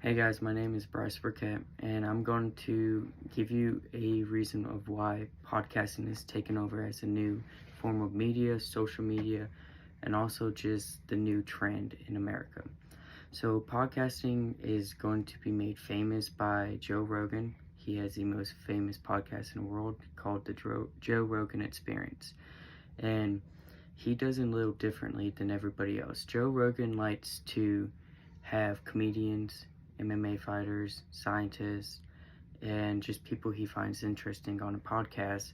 Hey guys, my name is Bryce Burkett, and I'm going to give you a reason of why podcasting is taken over as a new form of media, social media, and also just the new trend in America. So, podcasting is going to be made famous by Joe Rogan. He has the most famous podcast in the world called the Joe Rogan Experience, and he does it a little differently than everybody else. Joe Rogan likes to have comedians, MMA fighters, scientists, and just people he finds interesting on a podcast,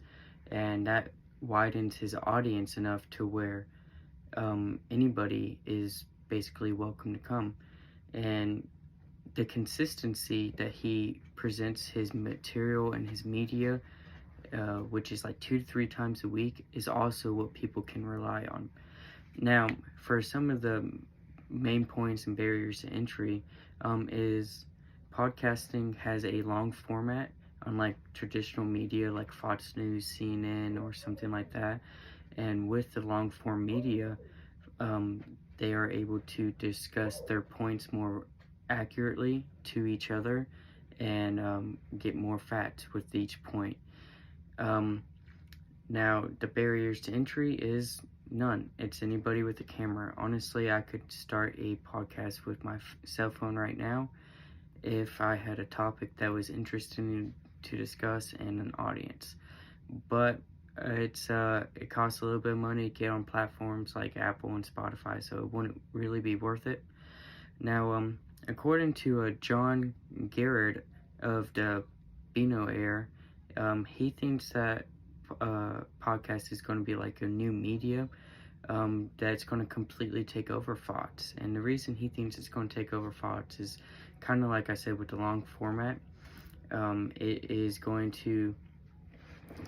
and that widens his audience enough to where anybody is basically welcome to come. And the consistency that he presents his material and his media, which is like 2 to 3 times a week, is also what people can rely on. Now, for some of the main points and barriers to entry, is podcasting has a long format, unlike traditional media like Fox News, CNN, or something like that. And with the long form media, they are able to discuss their points more accurately to each other and get more facts with each point. Um, Now, the barriers to entry is none. It's anybody with a camera. Honestly, I could start a podcast with my cell phone right now if I had a topic that was interesting to discuss and an audience. But it costs a little bit of money to get on platforms like Apple and Spotify, so it wouldn't really be worth it. Now, according to John Garrett of the Beano Air, he thinks that podcast is going to be like a new media that's going to completely take over Fox. And the reason he thinks it's going to take over Fox is kind of like I said with the long format. It is going to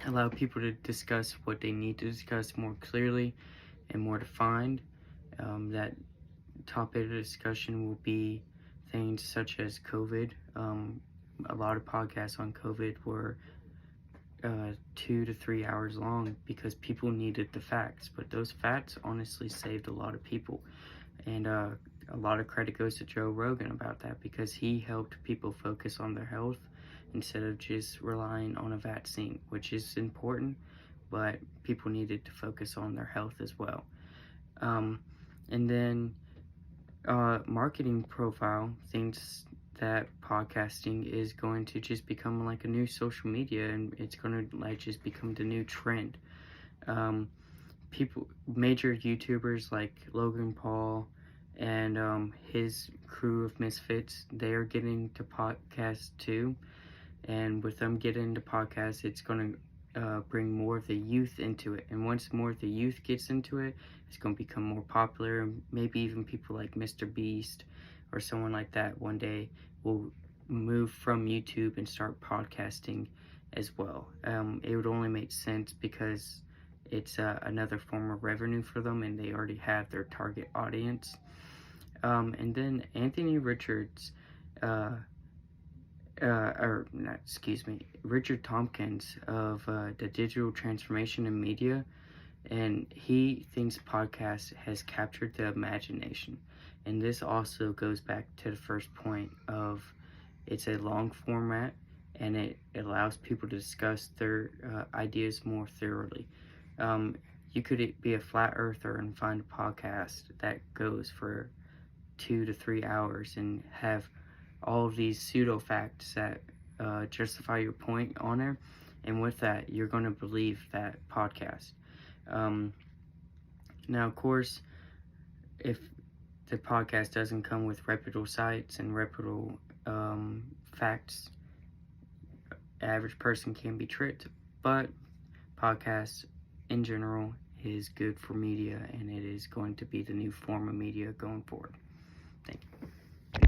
allow people to discuss what they need to discuss more clearly and more defined. That topic of discussion will be things such as COVID. A lot of podcasts on COVID were 2 to 3 hours long because people needed the facts, but those facts honestly saved a lot of people. And a lot of credit goes to Joe Rogan about that because he helped people focus on their health instead of just relying on a vaccine, which is important, but people needed to focus on their health as well. And then marketing profile thinks that podcasting is going to just become like a new social media, and it's going to like just become the new trend. Major YouTubers like Logan Paul and his crew of misfits, they are getting to podcasts too. And with them getting into podcasts, it's going to bring more of the youth into it. And once more of the youth gets into it, it's going to become more popular. Maybe even people like Mr. Beast or someone like that one day will move from YouTube and start podcasting as well. It would only make sense because it's another form of revenue for them, and they already have their target audience. And then Anthony Richards, Richard Tompkins of the Digital Transformation in Media, and he thinks podcast has captured the imagination. And this also goes back to the first point of it's a long format, and it allows people to discuss their ideas more thoroughly. You could be a flat earther and find a podcast that goes for 2 to 3 hours and have all of these pseudo facts that justify your point on there, and with that, you're going to believe that podcast. Now, of course, if the podcast doesn't come with reputable sites and reputable facts, average person can be tricked, but podcasts in general is good for media, and it is going to be the new form of media going forward. Thank you.